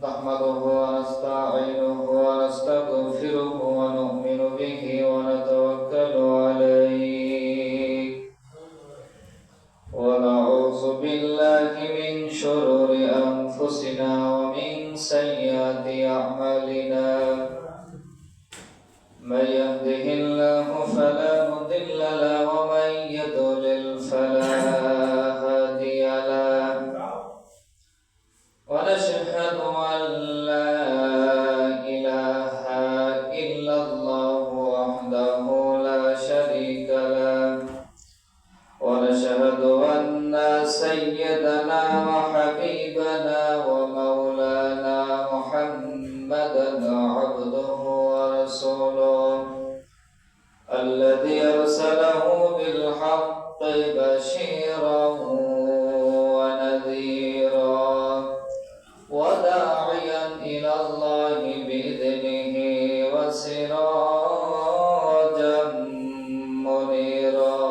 نحمده ونستعينه ونستغفره ونؤمن به ونتوكل عليه ونعوذ بالله من شرور أنفسنا ومن سيئات أعمالنا من يهده الله فلا مضل له ومن يضلل فلا هادي له ونشهد أن لا إله إلا الله وحده لا شريك له ونشهد أن سيدنا وحبيبنا ومولانا محمدا عبده ورسوله الذي أرسله بالحق بشيرا ونذيرا وداعيا إلى الله بإذنه وسراجا منيرا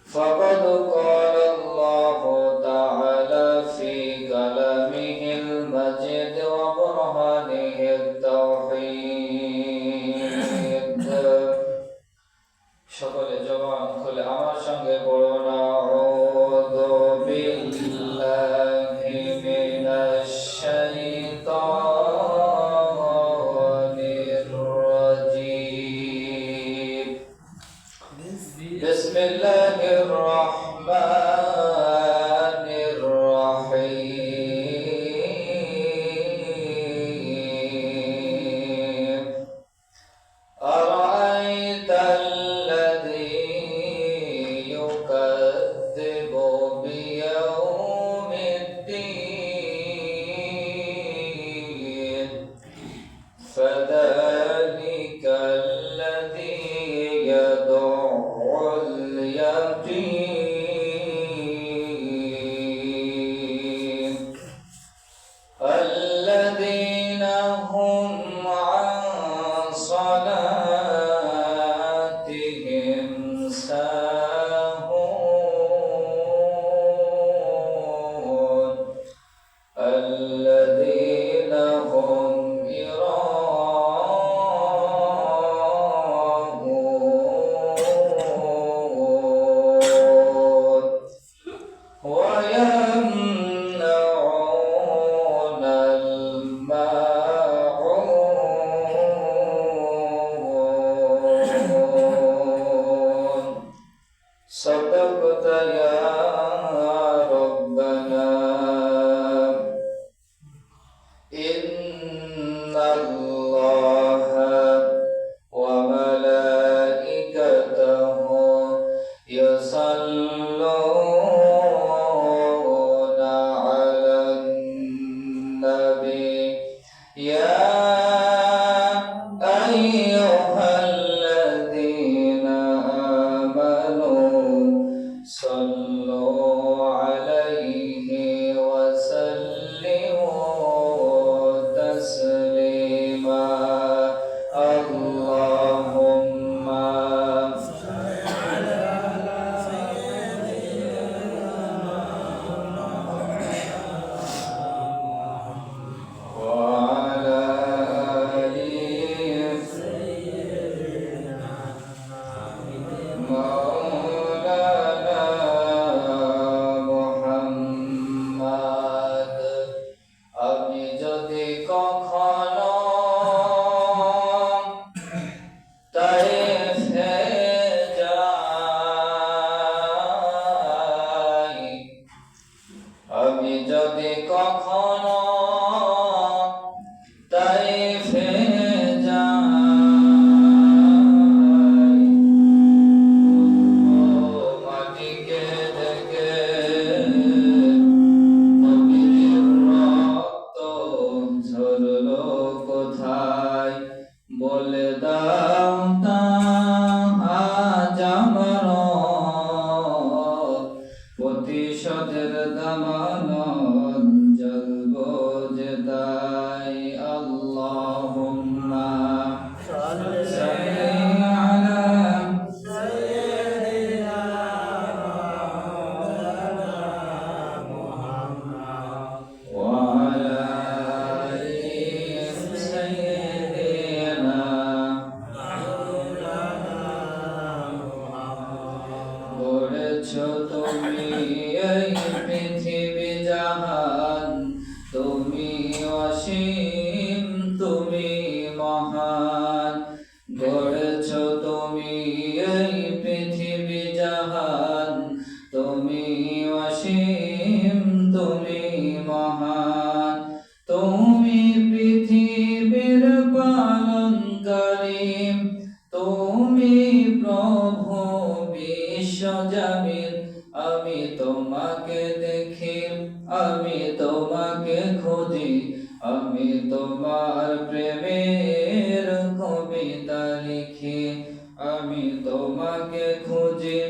فقد قال الله تعالى في كلامه المجيد وبرهانه التوحيد সকলে জবান খুলে আমার সঙ্গে পড়ুন আউযু বিল্লাহি মিনাশ শাইতানির রাজীম বিসমিল্লাহির রাহমানির রাহিম আরাআইতাল فذلك الذي يدع اليتيم الذين هم عن صلاتهم ساهون الذين هم ويمنعون الماعون صدقت يا ربنا إن الله وملائكته يصلون على النبي يا أيها الذين آمنوا صلوا عليه وسلموا تسليما اللهم وعلى آل مولانا মুহাম্মদ আমি যদি কখনো তায়েফে যাই আমি যদি কখনো তায়েফে যাই মাটিকে দেখে নবীর রক্ত ঝরলো কোথায় বলে দাও তা আজ আমার প্রতিশোধের দামানন জ্বলবো যে তাই আল্লাহুম্মা সাল্লি আলা সাইয়্যিদিনা মাওলানা মুহাম্মদ ওয়া আলা গড়েছো তুমি এই পৃথিবী জাহান, তুমি অসীম তুমি মহান। গড়েছো তুমি এই পৃথিবী জাহান, তুমি অসীম তুমি মহান। তুমি পৃথিবীর পালনকারী, তুমি প্রভু বিশ্বজামিন। আমি তোমাকে দেখি, আমি তোমাকে খুঁজি, আমি তোমার প্রেমের কবিতা লিখি। আমি তোমাকে খুঁজি,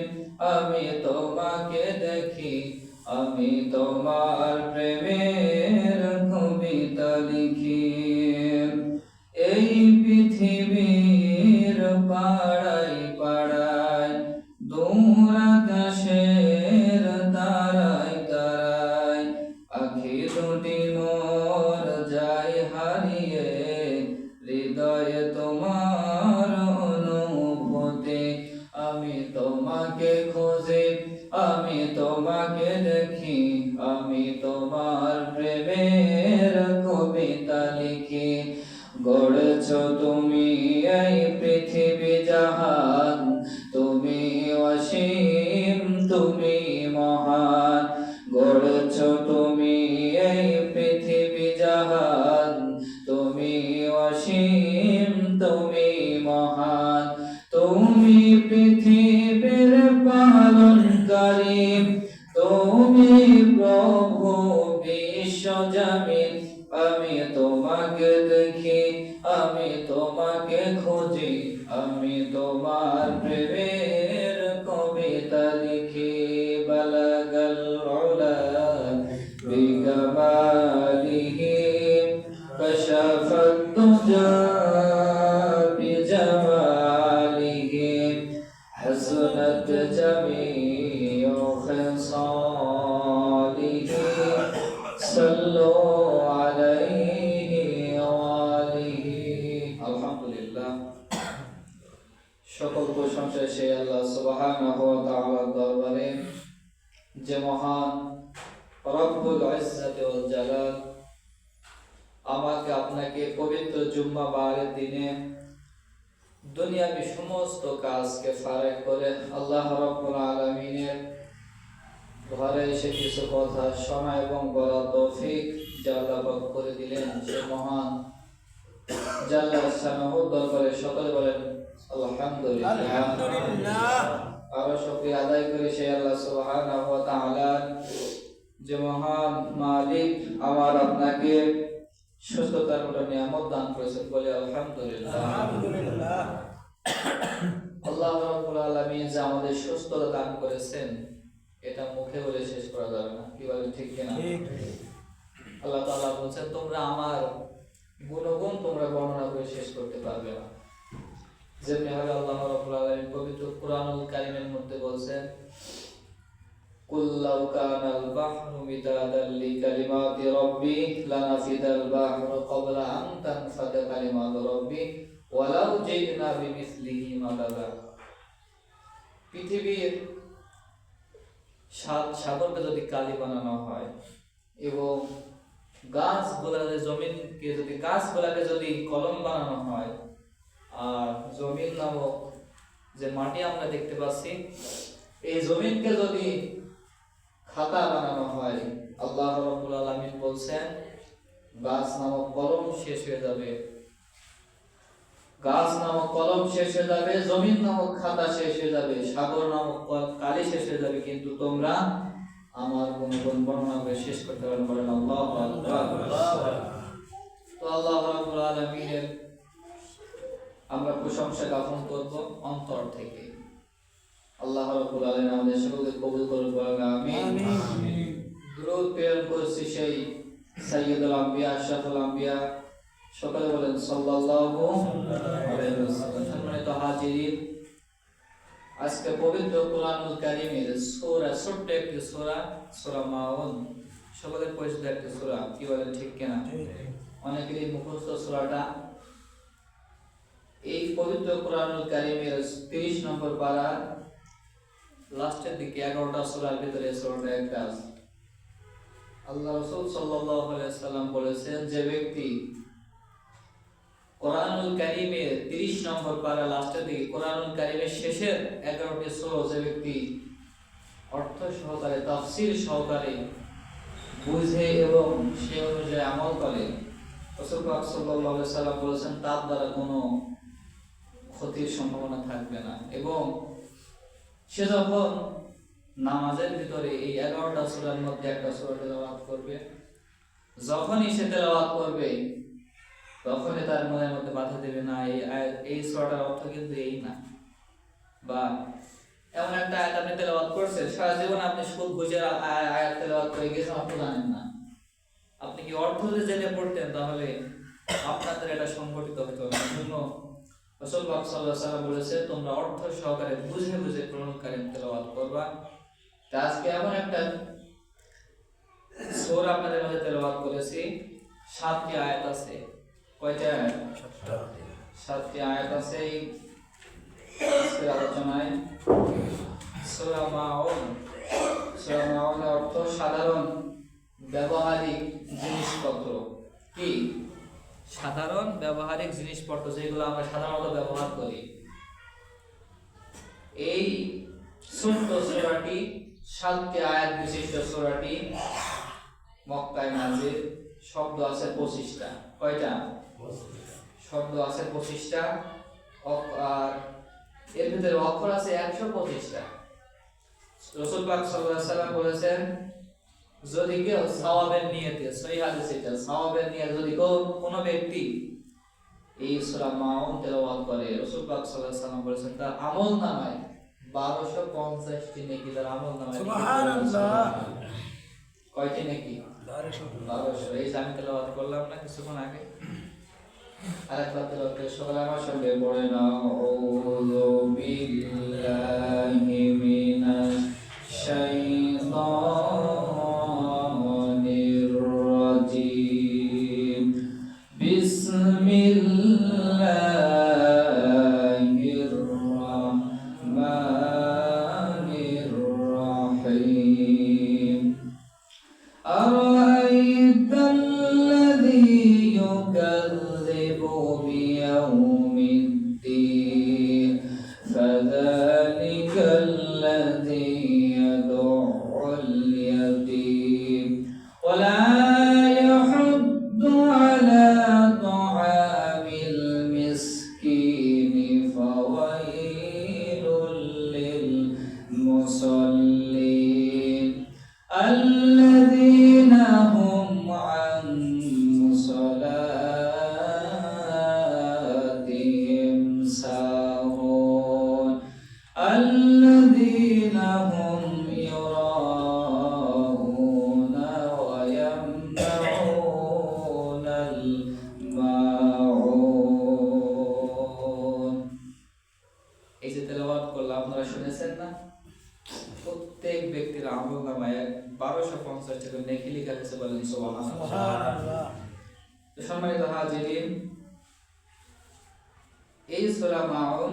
আমি তোমাকে দেখি, আমি তোমার প্রেমের কবিতা লিখি। এই পৃথিবীর পাড়ায় পাড়ায়, দূর আকাশের তারায় তারায়, আখি দুটি মোর যায় হারিয়ে, হৃদয়ে তোমার অনুভূতি। আমি তোমাকে খুঁজি, আমি তোমাকে দেখি, আমি তোমার প্রেমের কবিতা লিখি। গড়েছো তুমি এই পৃথিবী জাহান, তুমি অসীম তুমি মহান। গড়েছো তুমি এই পৃথিবী জাহান, তুমি অসীম তুমি মহান। তুমি পৃথিবীর পালনকারী, তুমি প্রভু বিশ্বজামিন। আমি তোমাকে দেখি, আমি তোমাকে খুঁজি, আমি তোমার প্রেমের কবিতা লিখি। বালাগাল উলা বিকামালিহি, কাশাফাত দুজা বিজামালিহি, হাসনাত জামিউ খিসালিহি, সাল্লু আলাইহি ওয়া আলিহি। আলহামদুলিল্লাহ, সকল প্রশংসা সেই আল্লাহ সুবহানাহু ওয়া তাআলার দরবারে, যে মহান রব্বুল ইজ্জতি ওয়াল জালাল আমাকে আপনাকে পবিত্র জুম্মা বারের দিনে দুনিয়াবি সমস্ত কাজকে ফারেক করে আল্লাহ রাব্বুল আলামিনের ঘরে এসে কিছু কথা শোনা এবং বলা তৌফিক যা আল্লাহ পাক করে দিলেন, সে মহান জাল্লা শানাহু দরবারে সকলে বলেন আলহামদুলিল্লাহ। আরো শুকরিয়া আদায় করি সেই আল্লাহ সুবহানাহু ওয়া তাআলার, যে মহান মালিক আমার আপনাকে সুস্থতার মতো নিয়ামত দান করেছেন, বলে আলহামদুলিল্লাহ। আল্লাহ রাব্বুল আলামিন যে আমাদের সুস্থতা দান করেছেন, এটা মুখে বলে শেষ করা যাবে না, কি বলেন ঠিক কিনা? আল্লাহ তাআলা বলেছেন, তোমরা আমার গুণগুণ তোমরা বর্ণনা করে শেষ করতে পারবে না। যেমনি ভাবে আল্লাহ রাব্বুল আলামিন পবিত্র কুরআনুল কারীমের মধ্যে বলেছেন, কুল লাউ কানাল বাহরু মিদাদাল লিকালিমাতি রাব্বি লানাফিদাল বাহরু ক্বাবলা আন তানফাদা কালিমাতু রাব্বি ওয়ালাউ জি'না বিমিসলিহি মাদাদা। পৃথিবীর সাগরকে যদি কালি বানানো হয় এবং গাছগুলাকে যদি কলম বানানো হয়, আর জমিন নামক যে মাটি আমরা দেখতে পাচ্ছি, এই জমিনকে যদি খাতা বানানো হয়, আল্লাহ রাব্বুল আলামিন বলছেন গাছ নামক কলম শেষ হয়ে যাবে, গাছ নামক কলম শেষ হয়ে যাবে, জমিন নামক খাতা শেষ হয়ে যাবে, সাগর নামক কালি শেষ হয়ে যাবে, কিন্তু তোমরা আমার গুণগুণ বর্ণনা করে শেষ করতে পারবেন, বলেন আল্লাহু আকবার। তো আল্লাহ রাব্বুল আলামিনের আমরা প্রশংসা জ্ঞাপন করব অন্তর থেকে। আল্লাহ রাব্বুল আলামিন আমাদের সকলকে কবুল করুন, বলেন আমিন। দুরূদ প্রেরণ করছি সেই সাইয়্যিদুল আম্বিয়া আশরাফুল আম্বিয়া, সকলে বলেন সাল্লাল্লাহু আলাইহি ওয়াসাল্লাম। সম্মানিত হাজিরিন, আজকে পবিত্র কুরআনুল কারীমের সূরা, ছোট্ট একটি সূরা, সূরা মাউন, সকলের পরিচিত একটি সূরা, কি বলেন ঠিক কিনা? অনেকেরই মুখস্থ সূরাটা। এই পবিত্র কুরআনুল কারীমের 30 নম্বর পারা লাস্টের দিকে 11টা সূরার ভিতরে সূরাটা একটা আছে। আল্লাহ রাসূল সাল্লাল্লাহু আলাইহি সাল্লাম বলেছেন, যে ব্যক্তি কোরআনুল কারীমের 30 নম্বর পারা লাস্টের দিকে কোরআনুল কারীমের শেষের 11টি সূরা যে ব্যক্তি অর্থ সহকারে তাফসীর সহকারে বুঝে এবং সে অনুযায়ী আমল করে, রাসূল পাক সাল্লাল্লাহু আলাইহি সাল্লাম বলেছেন তার দ্বারা কোনো ক্ষতির সম্ভাবনা থাকবে না। এবং সে যখন নামাজের ভিতরে এই 11টা সূরার মধ্যে একটা সূরা তেলাওয়াত করবে, যখনই সে তেলাওয়াত করবে তখনই তার মনের মধ্যে বাধা দেবে না এই সূরাটার অর্থ কিন্তু এই না, বা এমন একটা আয়াত আপনি তেলাওয়াত করছেন, সারা জীবন আপনি সুদ বুঝে আয়াত তেলাওয়াত করে গেছেন, আপনি জানেন না, আপনি কি অর্থ যদি জেনে পড়তেন তাহলে আপনাদের এটা সংগঠিত হতো না। জন্য রাসূল পাক সাল্লাল্লাহু আলাইহি ওয়াসাল্লাম বলেছে তোমরা অর্থ সহকারে বুঝে বুঝে কোরআনুল কারীম তেলাওয়াত করবা। আজকে এমন একটা সূরা আপনাদের মাঝে তেলাওয়াত করেছি, 7টি আয়াত আছে। কয়টা আয়াত? 7টি আয়াত আছে এই আজকের আলোচনায়। সূরা মাউন, সূরা মাউনের অর্থ সাধারণ ব্যবহারিক জিনিসপত্র। কি? সাধারণ ব্যবহারিক জিনিসপত্র যেগুলো আমরা সাধারণত ব্যবহার করি। এই ছোট্ট সূরাটি 7টি আয়াত বিশিষ্ট সূরাটি মক্কায় নাযিল। শব্দ আছে 25টা। কয়টা? শব্দ আছে 25টা, আর এর ভিতরে অক্ষর আছে 125টা। রাসূল পাক সাল্লাল্লাহু আলাইহি ওয়াসাল্লাম বলেছেন যদি কেউ সওয়াবের নিয়তে, সহিহ হাদিস এটা, সওয়াবের নিয়তে যদি কোনো ব্যক্তি এই সূরা মাউন তেলাওয়াত করে, রাসূল পাক সাল্লাল্লাহু আলাইহি ওয়াসাল্লাম বলেছেন তার আমলনামায় 1250টি নেকি তার আমলনামায়। সুবহানাল্লাহ। কয়টি নেকি? 1200। এই যে আমি তেলাওয়াত করলাম না কিছুক্ষণ আগে, আরেকবার তেলাওয়াত করে সবাই আমার সঙ্গে পড়েন আউযু বিল্লাহি মিনাশ শাইতানির রাজিম। বিসমিল্লাহির রাহমানির রাহিম। আরাআইতাল্লাযী ইউকাযযিবু বিয়াউমিদ্দীন ফাযালিকাল্লাযী ইয়াদউল ইয়াতীম ওয়া লা ইয়াহুদ্দু আলা তুআমিল মিসকিন ফাওয়াইলুল লিল মুসাল্লিন আল্লাযীনা হুম আন সালাতিহিম সাহুন আল্লাযীনা হুম ইউরাউনা ওয়া ইয়ামনাউনাল মাউন। এই যে তেলাওয়াত করলাম আপনারা শুনেছেন না? প্রত্যেক ব্যক্তির আমলনামায় 1250 টাকা নেকি লেখা আছে, বলেন সুবহানাল্লাহ। তো সম্মানিত হাজিরিন, এই সূরা মাউন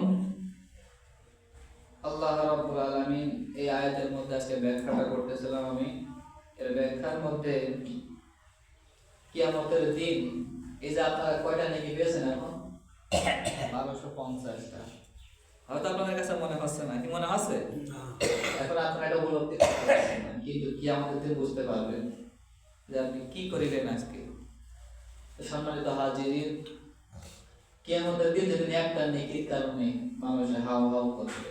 আল্লাহ রাব্বুল আলামিন এই আয়াতের মধ্যে আজকে ব্যাখ্যাটা করতেছিলাম আমি। এর ব্যাখ্যার মধ্যে কিয়ামতের দিন এই যে আপনারা কয়টা নেকি পেয়েছেন এখন? 1250টা। হয়তো আপনাদের কাছে মনে হচ্ছে না, কি মনে হচ্ছে? এখন আপনারা এটা উপলব্ধি করতে পারছেন না, কিন্তু কিয়ামতের দিন বুঝতে পারবেন যে আপনি কি করিলেন আজকে। সম্মানিত হাজিরিন, কিয়ামতের দিন যেদিন একটা নেকির কারণে মানুষ হাউ হাউ করবে।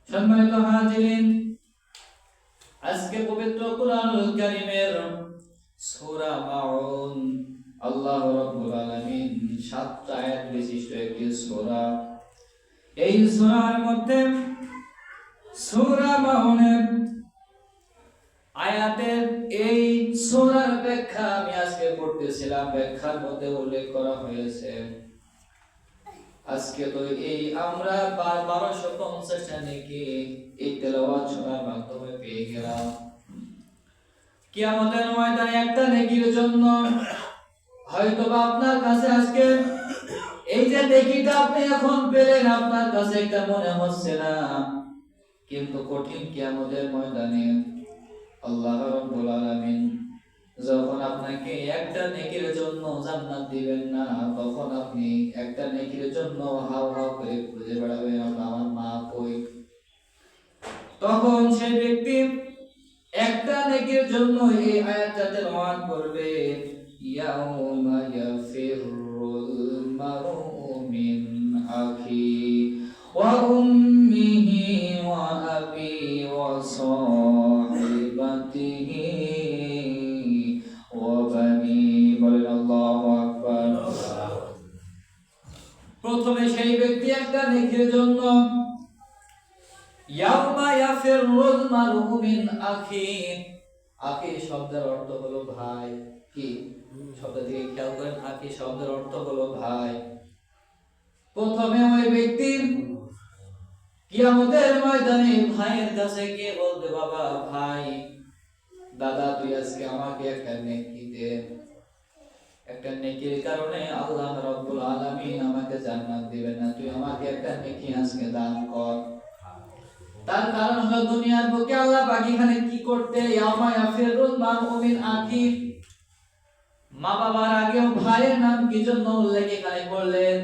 সম্মানিত হাজিরিন, আজকে পবিত্র কুরআনুল কারীমের সূরা মাউন আল্লাহ রাব্বুল আলামিন 7টা আয়াত বিশিষ্ট একটি সূরা। এই সূরার মধ্যে সূরা মাউনের আয়াতের এই সূরার ব্যাখ্যা আমি আজকে পড়তেছিলাম, ব্যাখ্যার মধ্যে উল্লেখ করা হয়েছে আজকে তো এই আমরা 1250টা নেকি এই তেলাওয়াত শোনার মাধ্যমে পেয়ে গেলাম। কিয়ামতের ময়দানে একটা নেকির জন্য হয়তোবা আপনার কাছে আজকে এই যে নেকিটা আপনি এখন পেলেন, আপনার কাছে এটা মনে হচ্ছে না কিন্তু কঠিন কিয়ামতের ময়দানে আল্লাহ রাব্বুল আলামিন যখন আপনাকে একটা নেকির জন্য জান্নাত দিবেন না, তখন আপনি একটা নেকির জন্য হাও হাও করে খুঁজে বেড়াবেন, আমার মা কই। তখন সেই ব্যক্তি একটা নেকির জন্য এই আয়াতটা তেলাওয়াত করবে, ইয়াউমা ইয়াফিরুল মারউ মিন আখি ওয়া উম্মিহি ওয়া আবি ওয়া সাহিবাতিহি ওয়া বানি। বলেন আল্লাহু আকবার। প্রথমে সেই ব্যক্তি একটা নেকির জন্য ইয়াউমা ইয়াফিরুল মারউ মিন আখি, আখি শব্দের অর্থ হলো ভাই। কি শব্দ থেকে খেয়াল করেন, আখি শব্দের অর্থ হলো ভাই। প্রথমে ওই ব্যক্তি কিয়ামতের ময়দানে ভাইয়ের কাছে গিয়ে বলবে, বাবা ভাই, দাদা তুই আজকে আমাকে একটা নেকি দে, একটা নেকির কারণে আল্লাহ রাব্বুল আলামিন আমাকে জান্নাত দিবেন না, তুই আমাকে একটা নেকি আজকে দান কর। তার কারণ হলো দুনিয়ার বুকে আল্লাহ পাক এখানে কি করতে, ইয়াউমা ইয়াফিরুল মারউ মিন আখি, মা বাবার আগেও ভাইয়ের নাম কি জন্য উল্লেখ এখানে করলেন?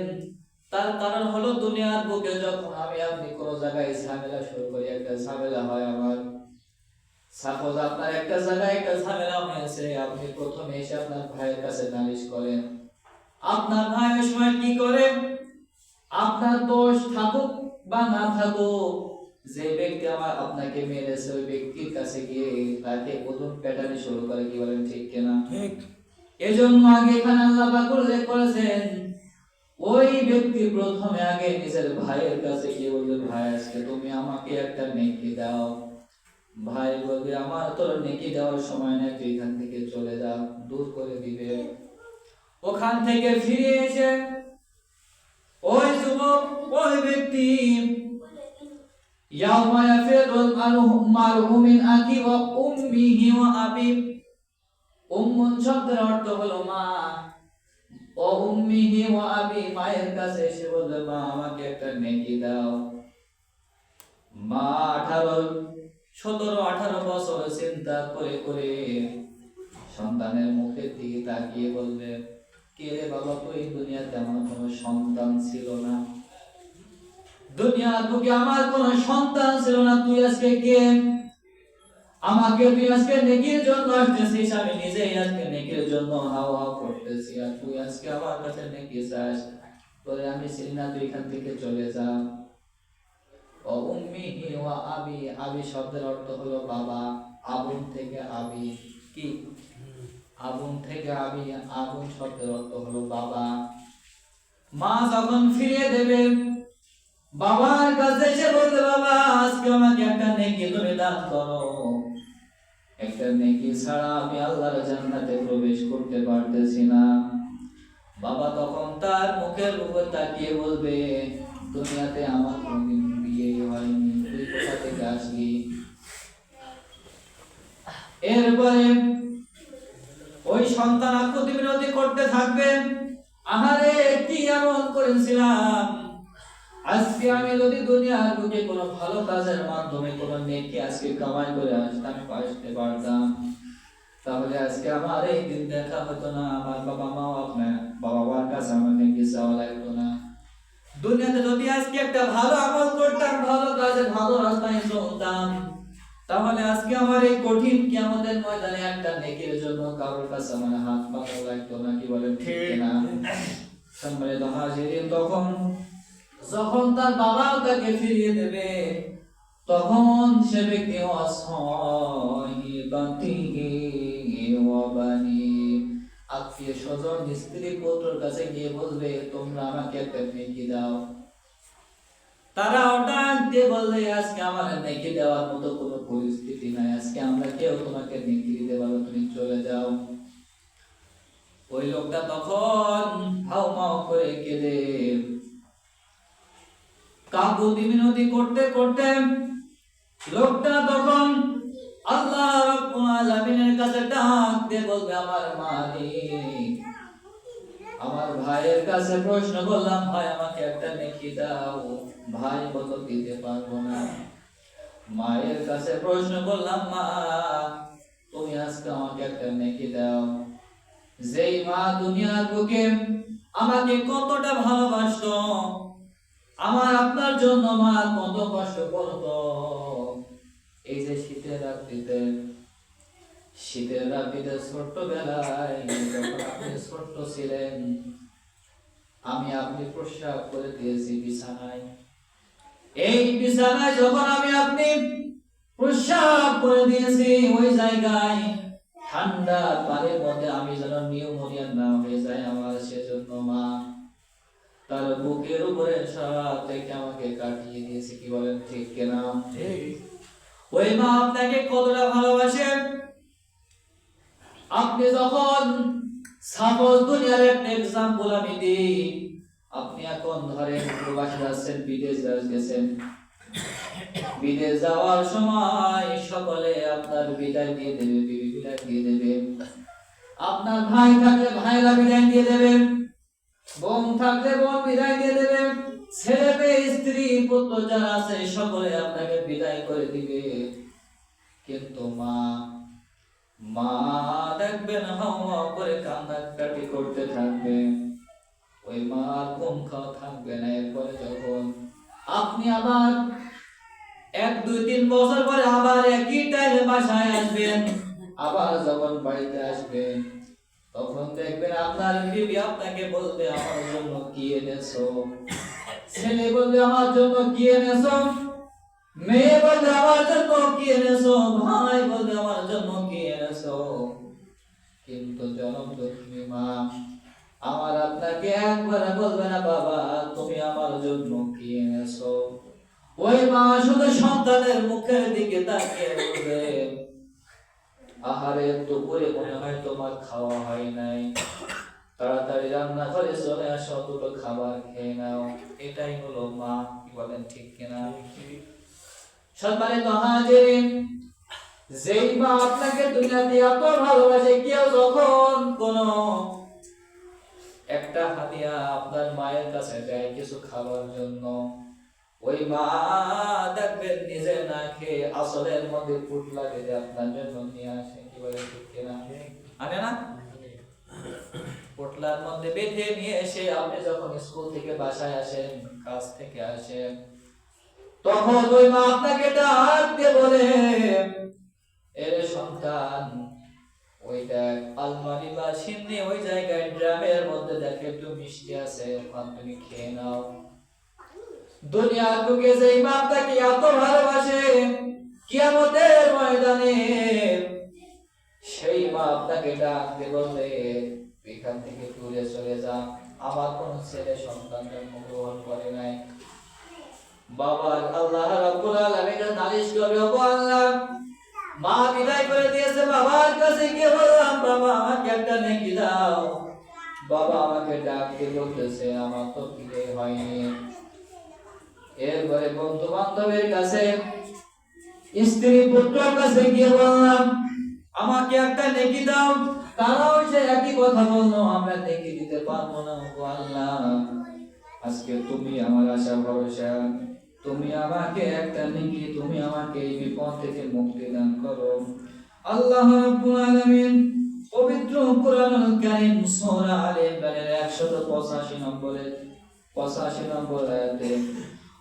তার কারণ হলো দুনিয়ার বুকে যখন আমি আপনি কোন জায়গায় ঝামেলা শুরু করি, একটা ঝামেলা হয়, আমার সাপোজ আপনার একটা জায়গায় একটা ঝামেলা হয়েছে, আপনি প্রথমে এসে আপনার ভাইয়ের কাছে নালিশ করেন। আপনার ভাই ওই সময় কি করে, আপনার দোষ থাকুক বা না থাকুক, যে ব্যক্তি আপনাকে মেরেছে ওই ব্যক্তির কাছে গিয়ে তাকে প্রথম প্যাটার্ন শুরু করে। কি বলেন ঠিক কিনা? ঠিক। এজন্য আগে এখানে আল্লাহ পাক উল্লেখ করেছেন, ওই ব্যক্তি প্রথমে আগে নিজের ভাইয়ের কাছে গিয়ে বলবে, ভাই আজকে তুমি আমাকে একটা নেকি দাও। ভাই বলবে, আমার তোর নেকি দেওয়ার সময় নেই, তুই এখান থেকে চলে যা, দূর করে দিবে। ওখান থেকে ফিরে এসে ওই যুবক, ওই ব্যক্তি ইয়াউমা ইয়াফিরুল মারউ মিন আখি ওয়া উম্মিহি ওয়া আবি, উম্মুন শব্দের অর্থ হলো মা, ও উম্মিহি ওয়া আবি, মায়ের কাছে এসে বলবে, মা আমাকে একটা নেকি দাও। মা 17-18 বছর চিন্তা করে করে সন্তানের মুখের দিকে তাকিয়ে বলবে, কে রে বাবা, তুই দুনিয়াতে আমার কোনো সন্তান ছিল না, দুনিয়ার বুকে আমার কোনো সন্তান ছিল না, তুই আজকে কে? আমাকে তুই আজকে নেকির জন্য আসতেছিস, আমি নিজেই আজকে নেকির জন্য হাও হাও করতেছি, আর তুই আজকে আমার কাছে নেকি চাস? তোরে আমি চিনি না, তুই এখান থেকে চলে যা। ও উম্মিহি ওয়া আবি, আবি শব্দের অর্থ হলো বাবা, আবুন থেকে আবি। কি আবুন থেকে আবি, আবুন শব্দের অর্থ হলো বাবা। মা যখন ফিরিয়ে দেবে, বাবার কাছে এসে বলতে, বাবা আজকে আমাকে একটা নেকি তুমি দান করো, একটা নেকি ছাড়া আমি আল্লাহর জান্নাতে প্রবেশ করতে পারতেছি না। বাবা তখন তার মুখের উপর তাকিয়ে বলবে, দুনিয়াতে আমার কোনদিন বিয়ে হয়নি, তুই কোথা থেকে আসলি? এরপরে ওই সন্তান আকুতি বিনতি করতে থাকবে, আহারে কি এমন করেছিলাম, আজকে আমি যদি দুনিয়ার বুকে কোনো ভালো কাজের মাধ্যমে কোনো নেকি আজকে কামাই করে আসতে পারতাম, তাহলে আজকে আমার এই দিন দেখা হতো না, আমার বাবা মাও আপনার বাবা মার কাছে আমার নেকি চাওয়া লাগতো না। দুনিয়াতে যদি আজকে একটা ভালো আমল করতাম, ভালো কাজে ভালো রাস্তায় চলতাম, তাহলে আজকে আমার এই কঠিন কিয়ামতের ময়দানে একটা নেকির জন্য কারোর কাছে আমার হাত পাতা লাগতো না। কি বলেন ঠিক না? সম্মানিত হাজিরিন, তখন যখন তার বাবাও তাকে ফিরিয়ে দেবে, তখন সে ব্যক্তি আত্মীয় স্বজন স্ত্রী পুত্রের কাছে গিয়ে বলবে, তোমরা আমাকে একটা নেকি দাও। তারা ডাক দিয়ে বলবে, আজকে আমার নেকি দেওয়ার মতো কোনো পরিস্থিতি নাই, আজকে আমরা কেউ তোমাকে নেকি দিতে পারবো, তুমি চলে যাও। ওই লোকটা তখন হাউমাউ করে কেঁদে কাকুতি মিনতি করতে করতে লোকটা তখন আল্লাহ রাব্বুল আলামিনের কাছে ডাক দিয়ে বলবে, আমার মালিক, আমার ভাইয়ের কাছে প্রশ্ন করলাম, ভাই আমাকে একটা নেকি দাও, ভাই বলল দিতে পারবো না। মায়ের কাছে প্রশ্ন করলাম, মা তুমি আজকে আমাকে একটা নেকি দাও। যেই মা দুনিয়ার বুকে আমাকে কতটা ভালোবাসতো, আমার আপনার জন্য মা কত কষ্ট করতো। এই যে শীতের রাত্রিতে ছোট্টবেলায় যখন আপনি ছোট্ট ছিলেন, আমি আপনি প্রস্রাব করে দিয়েছি বিছানায়। এই বিছানায় যখন আমি আপনি প্রস্রাব করে দিয়েছি, ওই জায়গায় ঠান্ডা পানির মধ্যে আমি যেন নিউমোনিয়া না হয়ে যায় আমার, সেজন্য মা তার বুকের উপরে সারা থেকে আমাকে কাটিয়ে দিয়েছে। কি বলেন ঠিক কিনা? ওই মা আপনাকে কতটা ভালোবাসে। আপনি যখন সাপোজ দুনিয়ার একটা এক্সাম্পল আমি দিই, আপনি এখন ধরেন প্রবাসে যাচ্ছেন, বিদেশ গেছেন। বিদেশ যাওয়ার সময় সকলে আপনার বিদায় দিয়ে দেবে, বিবি বিদায় দিয়ে দেবে, আপনার ভাই থাকলে ভাইরা বিদায় দিয়ে দেবে, বোন থাকলে বোন বিদায় দিয়ে দেবে, ছেলে মেয়ে স্ত্রী পুত্র যারা আছে সকলে আপনাকে বিদায় করে দিবে। কিন্তু মা দেখবেন হাওয়া করে কান্নাকাটি করতে থাকবে। ওই মা ঘুম খাওয়া থাকবে না। এরপরে যখন আপনি আবার 1-2-3 বছর পরে আবার একই টাইমে বাসায় আসবেন, আবার যখন বাড়িতে আসবেন, তখন দেখবেন আপনার বিবি আপনাকে বলবে, আমার জন্য কি এনেছো? ছেলে বলবে, আমার জন্য কি এনেছো? মেয়ে বলবে, আমার জন্য কি এনেছো? ভাই বলবে, আমার জন্য কি এনেছো? কিন্তু জনমদুঃখী মা আমার আপনাকে একবার বলবে না, বাবা তুমি আমার জন্য কি এনেছো? ওই মা শুধু সন্তানের মুখের দিকে তাকিয়ে বলবে, আহারে দুপুরে মনে হয় তোমার খাওয়া হয় নাই, তাড়াতাড়ি রান্না করে চলে আসো, দুটো খাবার খেয়ে নাও। এটাই হলো মা। কি বলেন ঠিক কিনা? সম্মানিত হাজিরিন, যেই মা আপনাকে দুনিয়াতে এত ভালোবাসে, কেউ যখন কোনো একটা হাদিয়া আপনার মায়ের কাছে দেয় কিছু খাবার জন্য, ওই মা দেখবেন নিজে না খেয়ে আসলের মধ্যে ফুট লাগিয়ে আপনার জন্য নিয়ে আসে। কি বলে ঠিক কিনা? আনে না? পোটলার মধ্যে বেঁধে নিয়ে এসে আপনি যখন স্কুল থেকে বাসায় আসেন, কাজ থেকে আসেন, তখন ওই মা আপনাকে ডাক দিয়ে বলে, এরে সন্তান, ওই দেখ আলমারি বা সিন্নি ওই জায়গায় ড্রামের মধ্যে দেখে একটু মিষ্টি আছে, ওখান তুমি খেয়ে নাও। দুনিয়ার বুকে যেই মা আপনাকে এত ভালোবাসে, কিয়ামতের ময়দানে সেই মা আপনাকে ডাক দিয়ে বলবে, এখান থেকে দূরে চলে যা, আমার কোন ছেলে সন্তান জন্মগ্রহণ করে নাই। বাবার আল্লাহ রাব্বুল আলামিন নালিশ করবে, ও আল্লাহ, মা বিদায় করে দিয়েছে, বাবার কাছে গিয়ে বললাম, বাবা আমাকে একটা নেকি দাও। বাবা আমাকে ডাক দিয়ে বলতেছে, আমার তো বিয়ে হয়নি। এরপরে বন্ধু বান্ধবের কাছে, স্ত্রী পুত্রের কাছে গিয়ে বললাম, আমাকে একটা নেকি দাও। তারাও সে একই কথা বললো, আমরা নেকি দিতে পারবো না। ও আল্লাহ, আজকে তুমি আমার আশা ভরসা, তুমি আমাকে একটা নেকি, তুমি আমাকে এই বিপদ থেকে মুক্তি দান করো। আল্লাহ রাব্বুল আলামিন পবিত্র কোরআনুল কারীম সূরা আলে ইমরানের 185 নম্বর আয়াতে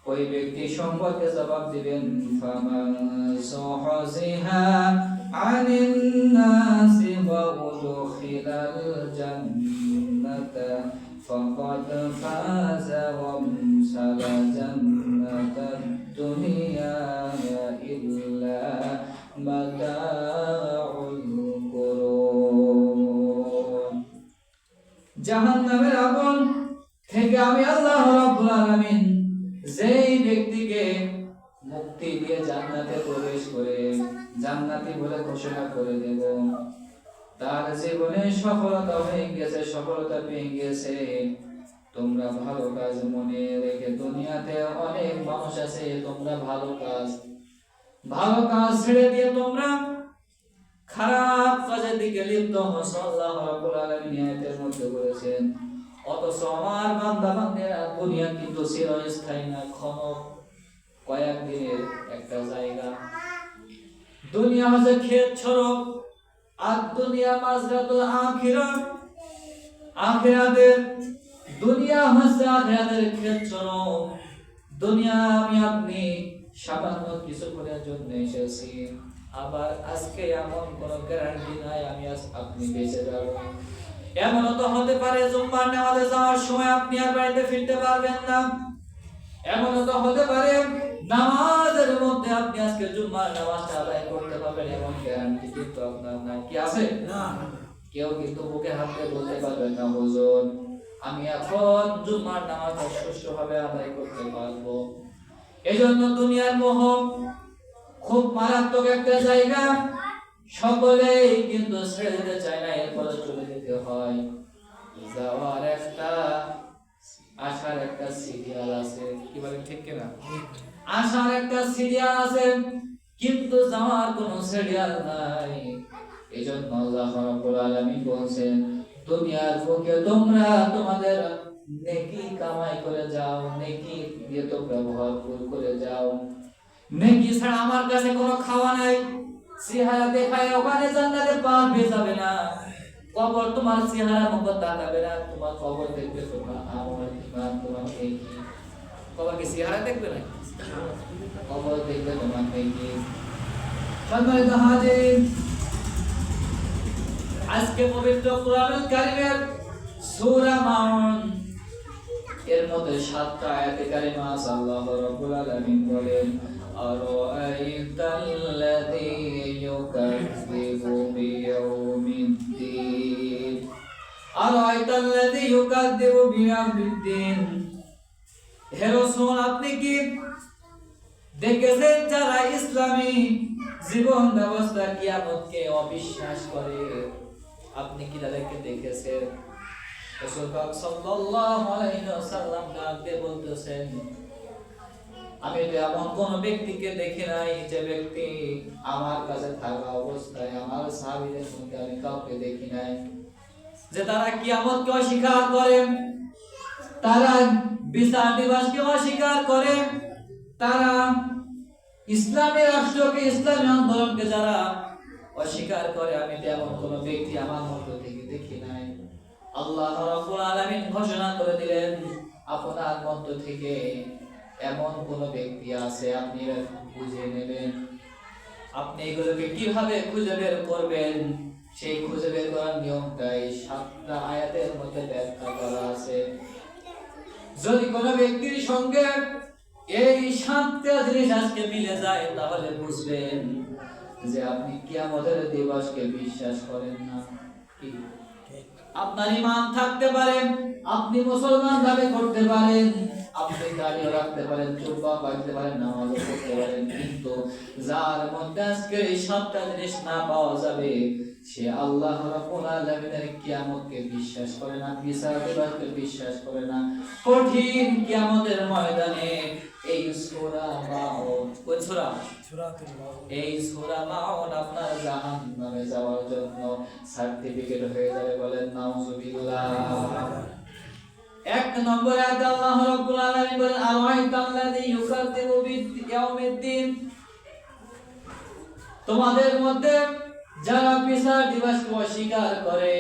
ওই ব্যক্তি সম্পর্কে জবাব দিবেন, ফামান সুহজিহা আনিন নাসি ওয়া উদখিলাল জান্নাতা ফাকাদ ফাযা ওয়া সালা জান্নাতাদ দুনিয়া ইল্লা মাতাউল গুরুর। জাহান্নামের আগুন থেকে আমি আল্লাহ রাব্বুল আলামিন যেই ব্যক্তিকে মুক্তি দিয়ে জান্নাতে প্রবেশ করে জান্নাতি বলে ঘোষণা করে দেব, তার জীবনে সফলতা হয়ে গেছে, সফলতা পেয়ে গেছে। তোমরা ভালো কাজ মনে রেখে, দুনিয়াতে অনেক মানুষ আছে, তোমরা ভালো কাজ ছেড়ে দিয়ে তোমরা খারাপ কাজের দিকে লিপ্ত হচ্ছো। আল্লাহ রাব্বুল আলামিন আয়াতের মধ্যে বলেছেন, অথচ আমার বান্দা বান্দিরা দুনিয়া কিন্তু চিরস্থায়ী না, ক্ষণিক কয়েকদিনের একটা জায়গা। দুনিয়া হচ্ছে ক্ষেত ছড়ক, আর দুনিয়া মাজরাতুল আখিরাত। আখিরাতের দুনিয়া হচ্ছে আখিরাতের ক্ষেত ছড়ক। দুনিয়া আমি আপনি সামান্য কিছু করার জন্য এসেছি, আবার আজকে এমন কোন গ্যারান্টি নাই আমি আপনি বেঁচে যাব। এমনও তো হতে পারে জুম্মার নামাজে যাওয়ার সময় আপনি আর বাড়িতে ফিরতে পারবেন না। এমনও তো হতে পারে নামাজের মধ্যে আপনি আজকে জুম্মার নামাজটা আদায় করতে পারবেন, এমন গ্যারান্টি কিন্তু আপনার নাই। কি আছে? না। কেউ কিন্তু বুকে হাত দিয়ে বলতে পারবেন না হুজুর আমি এখন জুম্মার নামাজটা সুষ্ঠুভাবে আদায় করতে পারবো। এজন্য দুনিয়ার মোহ খুব মারাত্মক একটা জায়গা, সকলেই কিন্তু ছেড়ে দিতে চায় না, এরপরে চলে যেতে হয়। যাওয়ার একটা আসার একটা সিরিয়াল আছে, কি বলেন ঠিক কিনা? আসার একটা সিরিয়াল আছে, কিন্তু যাওয়ার কোনো সিরিয়াল নাই। এজন্য আল্লাহ রাব্বুল আলামিন বলেন দুনিয়ার বুকে তোমরা তোমাদের নেকি কামাই করে যাও, নেকি দিয়ে তোমরা ভরপুর করে যাও। নেকি ছাড়া আমার কাছে কোনো খাওয়া নাই। চেহারা দেখায় ওখানে জান্নাতে পা ভেজাবে না। কবর তোমার চেহারা মুখ তাকাবে না, তোমার কবর দেখবে তোমার আমল ইমান তোমার নেকি। কবর কি চেহারা দেখবে না? কবর দেখবে তোমার নেকি। সম্মানিত হাজির, আজকে পবিত্র কোরআনুল কারীমের সূরা মাউন এর মধ্যে 7টা আয়াতে কারিমা আছে। আল্লাহ রাব্বুল আলামিন বলেন আরাআইতাল্লাযী ইউকাযযিবু বিয়াউমিদ্দিন, আরাআইতাল্লাযী ইউকাযযিবু বিয়াউমিদ্দিন। হে রাসূল আপনি কি দেখেছেন যারা ইসলামী জীবন ব্যবস্থা কিয়ামতকে অবিশ্বাস করে? আপনি কি তাদেরকে দেখেছেন? রাসূল পাক সাল্লাল্লাহু আলাইহি ওয়াসাল্লাম ডাকতে বলতেছেন আমি তো এমন কোন ব্যক্তিকে দেখি নাই যে ব্যক্তি আমার কাছে থাকা অবস্থায় আমার সাহাবীদের মধ্যে আমি কাউকে দেখি নাই যে তারা কিয়ামতকে অস্বীকার করে, তারা বিচার দিবসকে অস্বীকার করে, তারা ইসলামী রাষ্ট্রকে ইসলামী আন্দোলনকে যারা অস্বীকার করে, আমি তেমন কোন ব্যক্তি আমার মধ্য থেকে দেখি নাই। আল্লাহ রাব্বুল আলামিন ঘোষণা করে দিলেন আপনার মধ্য থেকে এমন কোন ব্যক্তি আছে, আপনি খুঁজে নেবেন। আপনি এগুলোকে কিভাবে খুঁজে বের করবেন, সেই খুঁজে বের করার নিয়মটাই 7টা আয়াতের মধ্যে ব্যাখ্যা করা আছে। যদি কোনো ব্যক্তির সঙ্গে এই 7টা জিনিস আজকে মিলে যায় তাহলে বুঝবেন যে আপনি কিয়ামতের দিবসকে বিশ্বাস করেন না। কি আপনার ঈমান থাকতে পারে, আপনি মুসলমান দাবি করতে পারেন, আপনি দাঁড়িয়ে রাখতে পারেন, চুপা বাঁধতে পারেন, নামাজও পড়তে পারেন, কিন্তু যার মধ্যে আজকে এই 7টা জিনিস না পাওয়া যাবে সে আল্লাহ রাব্বুল আলামিনের কিয়ামতকে বিশ্বাস করে না, বিচার দিবসকে বিশ্বাস করে না। কঠিন কিয়ামতের ময়দানে এই সূরা মাউন, কোন সূরা? এই সূরা মাউন আপনার জাহান্নামে যাওয়ার জন্য সার্টিফিকেট হয়ে যাবে। বলেন নাউজুবিল্লাহ। 1 নম্বরে আয়াতে আল্লাহ রাব্বুল আলামিন বলেন আরাআইতাল্লাযী ইউকাযযিবু বিয়াউমিদ্দিন, তোমাদের মধ্যে যারা বিচার দিবসকে অস্বীকার করে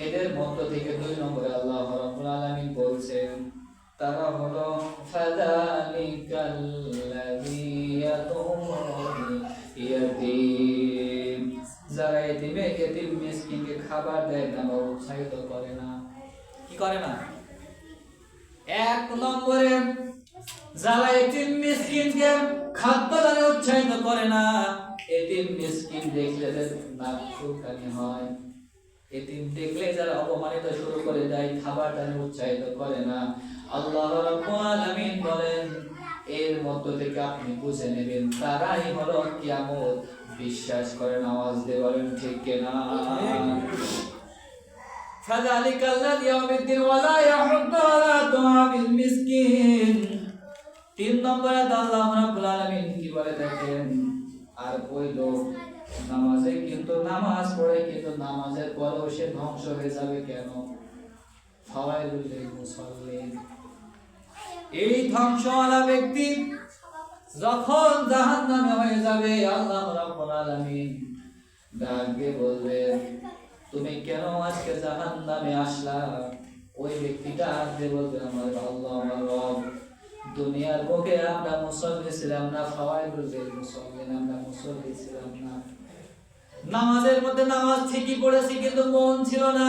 এদের মধ্য থেকে 2 নম্বরে আল্লাহ রাব্বুল আলামিন বলছেন তারা হলো ফাযালিকাল্লাযী ইয়াতুমুল ইয়াতীম, যারা এতিম মিসকিনকে খাবার দেয় না বা উৎসাহিত করে না। কি করে না? 1 নম্বরে যারা এতিম মিসকিনকে খাদ্য দানে উৎসাহিত করে না, এতিম মিসকিন দেখলে নাক চুলকানি হয়, এতিম দেখলে যারা অপমানিত শুরু করে দেয়, খাবার দানে উৎসাহিত করে না, আল্লাহ রাব্বুল আলামিন বলেন এর মধ্য থেকে আপনি বুঝে নেবেন তারাই হলো কিয়ামত বিশ্বাস করে। আওয়াজ দিয়ে বলেন ঠিক কিনা? ফাযালিকাল্লাযী ইয়াউমিদ্দিন ওয়া লা ইয়াহুদ্দু আলা তুআমিল মিসকিন। 3 নম্বরে আল্লাহ রাব্বুল আলামিন কি বলে দেখেন, আর ওই লোক নামাজে কিন্তু নামাজ পড়ে কিন্তু নামাজের পরেও সে ধ্বংস হয়ে যাবে কেন? ফাওয়াইলুল লিল মুসাল্লিন। এই ধ্বংসওয়ালা ব্যক্তি যখন জাহান্নামে হয়ে যাবে আল্লাহ রাব্বুল আলামিন ডাক দিয়ে বলবে তুমি কেন আজকে জাহান্নামে আসলা? ওই ব্যক্তিটা আসবে বলবে আমার আল্লাহ আমার রব, দুনিয়ার বুকে আমরা মুসল্লি ছিলাম না, ফাওয়াইদুল মুসল্লিন আমরা মুসল্লি ছিলাম না, নামাজের মধ্যে নামাজ ঠিকই পড়েছি কিন্তু মন ছিল না,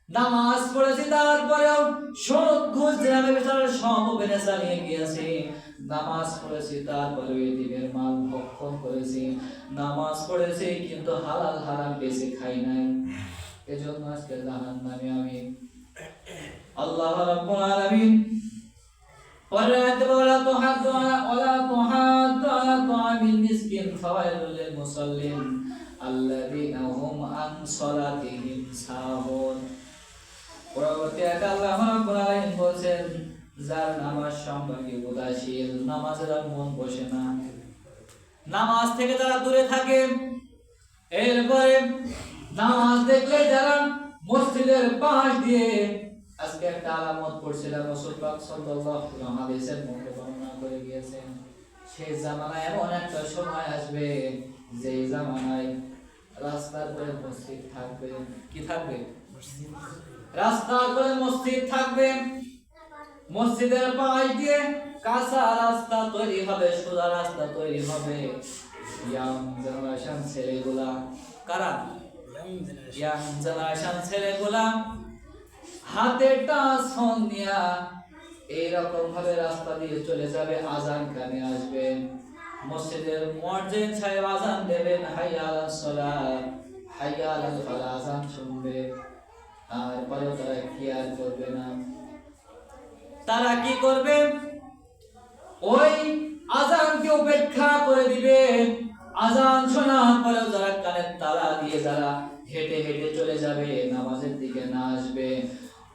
নামাজ পড়েছি তারপরেও সুদ ঘুষ দিনের ভিতরে সব মেনে চালিয়ে গিয়েছি, নামাজ পড়েছি তারপরেও এতিমের মাল ভক্ষণ করেছি, নামাজ পড়েছি কিন্তু হালাল হারাম বেশি খাই নাই, এজন্য আজকে জাহান্নামে আমি। আল্লাহ রাব্বুল আলামিন পরে আয়াতে বলা তুহাদ্দু আলা তুআমিল মিসকিন ফাওয়াইলুল লিল মুসাল্লিন আল্লাযীনা হুম আন সালাতিহিম সাহুন। পরবর্তী আয়াতে আল্লাহ রাব্বুল আলামিন বলেন যার নামাজ সম্পর্কে উদাসীন, নামাজের আর মন বসে না, নামাজ থেকে যারা দূরে থাকে, এরপরে নামাজ দেখলে যারা মসজিদের পাশ দিয়ে, আজকে একটা আলামত পড়ছিলাম রাসূল পাক সাল্লাল্লাহু আলাইহি হাদিসের মধ্যে বর্ণনা করে গিয়েছেন, সেই জামানায় এমন একটা সময় আসবে যে জামানায় রাস্তার পরে মসজিদ থাকবে। কি থাকবে? রাস্তার পরে মসজিদ থাকবে, মসজিদের পাশ দিয়ে কাঁচা রাস্তা তৈরি হবে, সোজা রাস্তা তৈরি হবে। ইয়াং জেনারেশন ছেলেগুলা, কারা? ইয়াং জেনারেশন ছেলেগুলা হাতে টাচ ফোন নিয়া এইরকম ভাবে রাস্তা দিয়ে চলে যাবে, আজান কানে আসবে, মসজিদের মুয়াজ্জিন সাহেব আজান দেবেন, হাইয়া আলাস সালাত হাইয়া আলাল ফালাহ, আজান শুনবে, আর পরে তারা কেয়ার করবে না। তারা কি করবে? ওই আজানকে উপেক্ষা করে দিবে, আজান শোনার পরেও যারা কানের তালা দিয়ে যারা হেঁটে হেঁটে চলে যাবে, নামাজের দিকে না আসবে।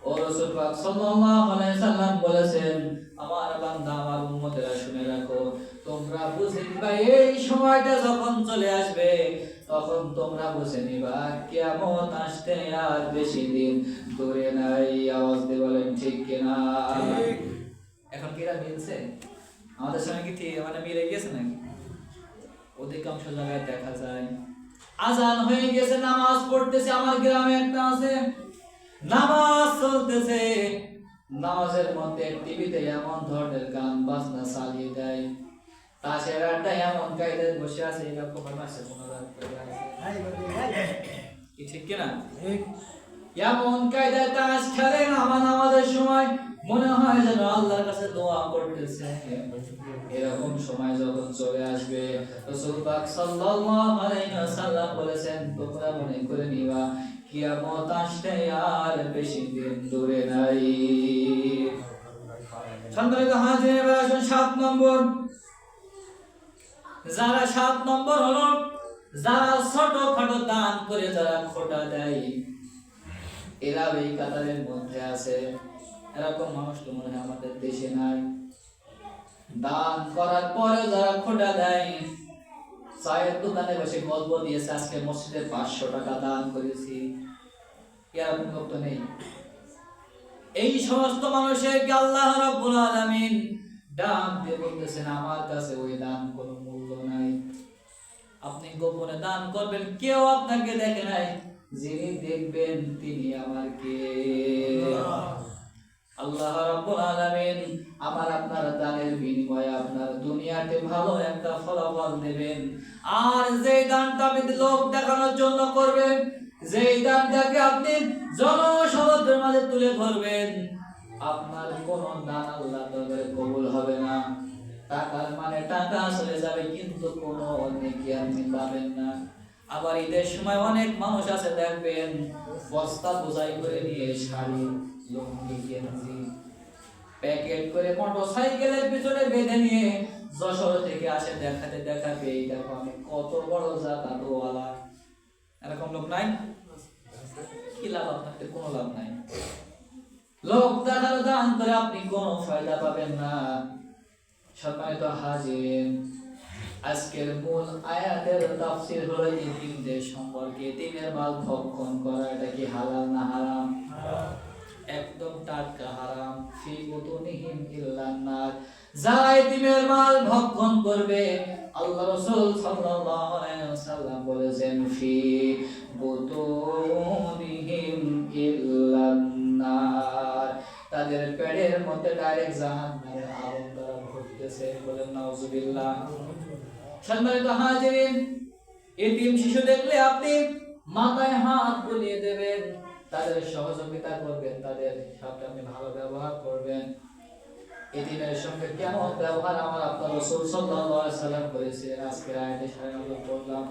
ও রাসূল পাক সাল্লাল্লাহু আলাইহি সাল্লাম বলেছেন, আমার বান্দা আমার উম্মতেরা শুনে রাখো, তোমরা বুঝে নিবা এই সময়টা যখন চলে আসবে তখন তোমরা বুঝে নিবা কিয়ামত আসতে আর বেশি দিন দূরে নাই। আওয়াজ দিয়ে বলেন ঠিক কিনা? এখন কিরা মিলছে? আমাদের সঙ্গে কি ঠিক মানে মিলে গেছে নাকি? অধিকাংশ জায়গায় দেখা যায় আজান হয়ে গেছে, নামাজ পড়তেছে, আমার গ্রামে একটা আছে, নামাজ চলতেছে, নামাজের মধ্যে টিভিতে এমন ধরনের গান বাজনা চালিয়ে দেয়, তাসের আড্ডা এমন কায়দায় বসে আছে, এরকম আছে মনোরাগ করে আছে, কি ঠিক কিনা? এমন কায়দায় তাস খেলে নামাজের সময় মনে হয় যেন আল্লাহর কাছে দোয়া করতেছে। এরকম সময় যখন চলে আসবে রাসূল পাক সাল্লাল্লাহু আলাইহি ওয়াসাল্লাম বলেছেন, তোমরা মনে করে নিবা কিয়ামত আসতে আর বেশি দিন দূরে নাই। সম্মানিত হাজির, এবার আসুন 7 নম্বর। যারা 7 নম্বর হলো যারা ছোটখাটো দান করে যারা খোটা দেয়, এরা এই কাতারের মধ্যে আছে। এরকম মানুষ তো মনে হয় আমাদের দেশে নাই। দান করার পরে যারা খোটা দেয়, চায়ের দোকানে বসে গল্প দিয়েছে আজকে মসজিদে 500 টাকা দান করেছি, এরকম লোক তো নেই। এই সমস্ত মানুষেরকে আল্লাহ রাব্বুল আলামিন ডাক দিয়ে বলতেছেন, আমার কাছে ওই দান কোনো মূল্য নাই। আপনি গোপনে দান করবেন, কেউ আপনাকে দেখে নাই, যিনি দেখবেন তিনি আমার কে? আল্লাহ রাব্বুল আলামিন আমার আপনার দানের বিনিময়ে আপনার দুনিয়াতে ভালো একটা ফলাফল দেবেন। আর যে দানটা আপনি লোক দেখানোর জন্য করবেন, যে দানটাকে আপনি জনসমুদ্রের মাঝে তুলে ধরবেন, আপনার কোন দান আল্লাহর দরবারে কবুল হবে না। টাকার মানে টাকা চলে যাবে কিন্তু কোনো নেকি আপনি পাবেন না। আবার ঈদের সময় অনেক মানুষ আছে দেখবেন বস্তা বোঝাই করে নিয়ে শাড়ি, লুঙ্গি, গেঞ্জি প্যাকেট করে মোটরসাইকেলের পিছনে বেঁধে নিয়ে যশোর থেকে আসে দেখাতে দেখাবে, এই দেখো আমি কত বড় জাকাতওয়ালা। এরকম লোক নাই? কি লাভ? আপনাদের কোনো লাভ নাই। লোক দেখানো দান করে আপনি কোনো ফায়দা পাবেন না। সম্মানিত হাজির, আজকের মূল আয়াতের তাফসীর হলো এতিমদের সম্পর্কে। এতিমের মাল ভক্ষণ করা এটা কি হালাল না হারাম? একদম টাটকা হারাম। ফি বুতুনিহিম ইল্লান নার, যারা এতিমের মাল ভক্ষণ করবে, আল্লাহ রাসূল সাল্লাল্লাহু আলাইহি ওয়াসাল্লাম বলেছেন ফি বুতুনিহিম ইল্লান নার, তাদের পেটের মধ্যে ডাইরেক্ট জাহান্নামের আগুন দ্বারা ভরতেছে। বলেন নাউজুবিল্লাহ। সম্মানিত হাজিরিন, এতিম শিশু দেখলে আপনি মাথায় হাত বুলিয়ে দেবেন, তাদের সহযোগিতা করবেন, তাদের সাথে আপনি ভালো ব্যবহার করবেন। এতিমের সঙ্গে কেমন ব্যবহার আমার আপনার রাসূল সাল্লাল্লাহু আলাইহি ওয়াসাল্লাম করেছিলেন, আজকের আয়াতে সারাংশ পড়লাম।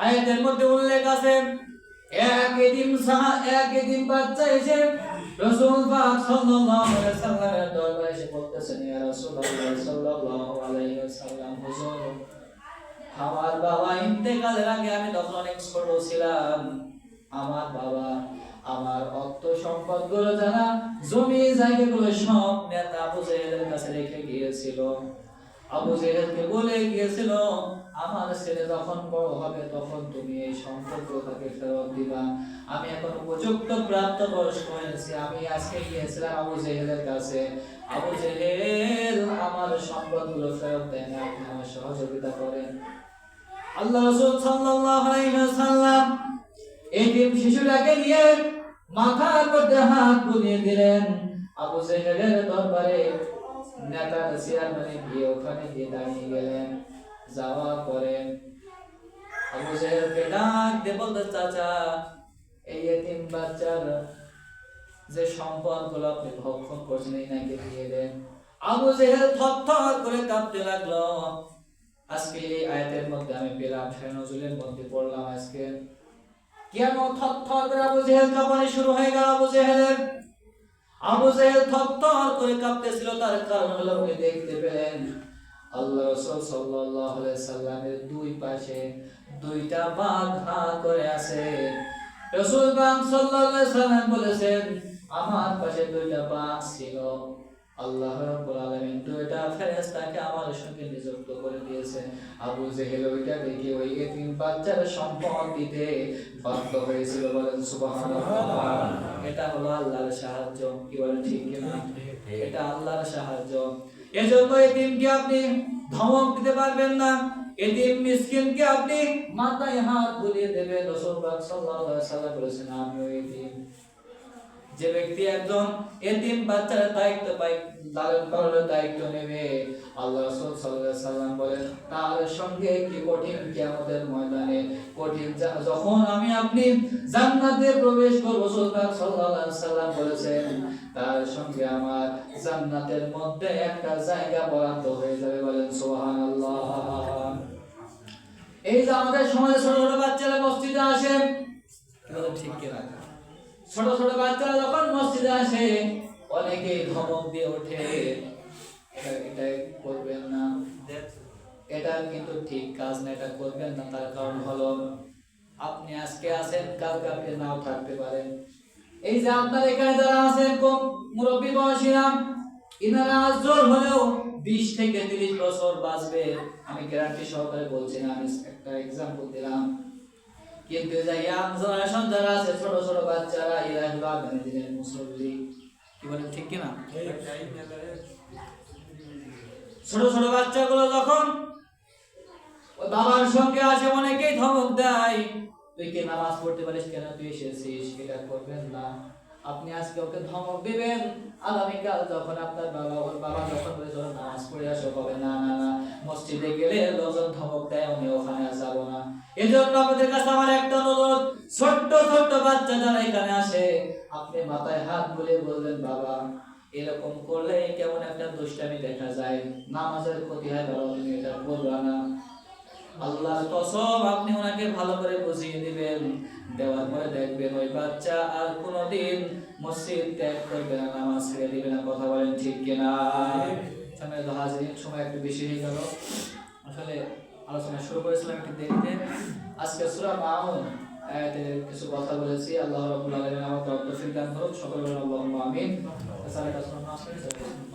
আয়াতের মধ্যে উল্লেখ আছে, এক এতিম বাচ্চা এসে রাসূল পাক সাল্লাল্লাহু আলাইহি ওয়াসাল্লামের দরবারে এসে বলতেছেন, ইয়া রাসূলুল্লাহ সাল্লাল্লাহু আলাইহি ওয়াসাল্লাম, হুজুর, আমার বাবা ইন্তেকালের আগে আমি তখন অনেক ছোট ছিলাম, আমার বাবা আমার অর্থ সম্পদগুলো যারা জমি জায়গাগুলো সব নেতা আবু জেহেলের কাছে রেখে গিয়েছিল। আবু জেহেলকে বলে গিয়েছিল, আমার ছেলে যখন বড় হবে তখন তুমি এই সম্পদগুলো তাকে ফেরত দিবা। আমি এখন উপযুক্ত প্রাপ্তবয়স্ক হয়েছি, আমি আজকে গিয়েছিলাম আবু জেহেলের কাছে, আবু জেহেল আমার সম্পদগুলো ফেরত দেন, আপনি আমার সহযোগিতা করেন। আল্লাহ রাসূল সাল্লাল্লাহু আলাইহি ওয়াসাল্লাম এতিম শিশুটাকে নিয়ে মাথার মধ্যে হাত বুলিয়ে দিলেন। আবু জেহেলের দরবারে নেতা চেয়ারম্যানে গিয়ে ওখানে গিয়ে দাঁড়িয়ে গেলেন। যাওয়ার পরে আবু জেহেলকে ডাক দিয়ে বলতে, চাচা, এই এতিম বাচ্চার যে সম্পদগুলো আপনি ভক্ষণ করছেন এই নাকি দিয়ে দেন। আবু জেহেল থরথর করে কাঁপতে লাগলো। আজকে এই আয়াতের মধ্যে আমি পেলাম, শাহ নজরুলের মধ্যে পড়লাম আজকে, কেন থরথর করে আবু জেহেল কাঁপানি শুরু হয়ে গেল আবু জেহেলের। আবু জেহেল থরথর করে কাঁপতেছিল, তার কারণ হলো উনি দেখতে পেলেন আল্লাহ রাসূল সাল্লাল্লাহু আলাইহি সাল্লামের দুই পাশে দুইটা বাঘ হা করে আছে। রাসূল পাক সাল্লাল্লাহু আলাইহি সাল্লাম বলেছেন, আমার পাশে দুইটা বাঘ ছিল, আল্লাহ রাব্বুল আলামিন দুইটা ফেরেশতাকে আমার সঙ্গে নিযুক্ত করে দিয়েছে। আবু জেহেল ওইটা দেখে ওই এতিম বাচ্চার সম্পদ দিতে বাধ্য হয়েছিল। বলেন সুবহানাল্লাহ। এটা হলো আল্লাহর সাহায্য। কি বলেন, ঠিক কি না? এটা আল্লাহর সাহায্য। এজন্য এতিমকে আপনি ধমক দিতে পারবেন না, এতিম মিসকিনকে আপনি মাথায় হাত বুলিয়ে দেবেন। রাসূল পাক সাল্লাল্লাহু আলাইহি ওয়াসাল্লাম বলেছেন, আমিও এতিম। যে ব্যক্তি একজন এতিম বাচ্চার দায়িত্ব লালন পালনের দায়িত্ব নেবে, আল্লাহ রাসূল সাল্লাল্লাহু আলাইহি ওয়াসাল্লাম বলেন, তার সঙ্গে কি কঠিন কিয়ামতের ময়দানে কঠিন, যখন আমি আপনি জান্নাতে প্রবেশ করব, রাসূল সাল্লাল্লাহু আলাইহি ওয়াসাল্লাম বলেছেন, তার সঙ্গে আমার জান্নাতের মধ্যে একটা জায়গা বরাদ্দ হয়ে যাবে। বলেন সুবহানাল্লাহ। এই যে আমাদের সমাজে ছোট ছোট বাচ্চারা মসজিদে আসে, ঠিক কি না? ছোট ছোট বাচ্চারা যখন মসজিদে আসে অনেকেই ধমক দিয়ে ওঠে, এটা করবেন না, এটা কিন্তু ঠিক কাজ না, এটা করবেন না। তার কারণ হলো আপনি আজকে আছেন, কালকে আপনি নাও থাকতে পারেন। এই যে আপনার এখানে যারা আছেন কম মুরব্বী বয়সীরা, ইনারা আজ জোর হলেও 20 থেকে 30 বছর বাঁচবে, আমি গ্যারান্টি সহকারে বলছি না, আমি একটা এক্সাম্পল দিলাম। কিন্তু যে ইয়াং জেনারেশন যারা আছে, ছোট ছোট বাচ্চারা, এরা হলো আগামী দিনের মুসল্লি। কি বলেন, ঠিক কি না? ছোট ছোট বাচ্চাগুলো যখন ওই বাবার সঙ্গে আসে, অনেকেই ধমক দেয়, তুই কি নামাজ পড়তে পারিস কেন, তুই এসেছিস, এটা করবেন না। আপনি আজকে ওকে ধমক দিবেন, আগামীকাল যখন আপনার ওর বাবা যখন বলে চলো নামাজ পড়ে আসো, হবে না না না, মসজিদে গেলে লোকজন ধমক দেয়, আমি ওখানে যাবো না। এজন্য আপনাদের কাছে আমার একটা অনুরোধ, ছোট্ট ছোট্ট বাচ্চা যারা এখানে আসে, আপনি মাথায় হাত বুলিয়ে বলবেন, বাবা এরকম করলে কেমন একটা দুষ্টামি দেখা যায়, নামাজের ক্ষতি হয়, বাবা তুমি এটা করবা না। আল্লাহর কসম, আপনি ওনাকে ভালো করে বুঝিয়ে দিবেন, দেওয়ার পরে দেখবেন ওই বাচ্চা আর কোনোদিন মসজিদ ত্যাগ করবে না, নামাজ ছেড়ে দিবে না। কথা বলেন, ঠিক কিনা? সম্মানিত হাজিরিন, সময় একটু বেশি হয়ে গেল, আসলে আলোচনা শুরু করেছিলাম একটু দেরিতে। আজকে সূরা মাউন আয়াতের কিছু কথা বলেছি। আল্লাহ রাব্বুল আলামিন আমাকে তৌফিক দান করুন। সকলে বলুন আল্লাহুম্মা আমিন। আসসালামু আলাইকুম।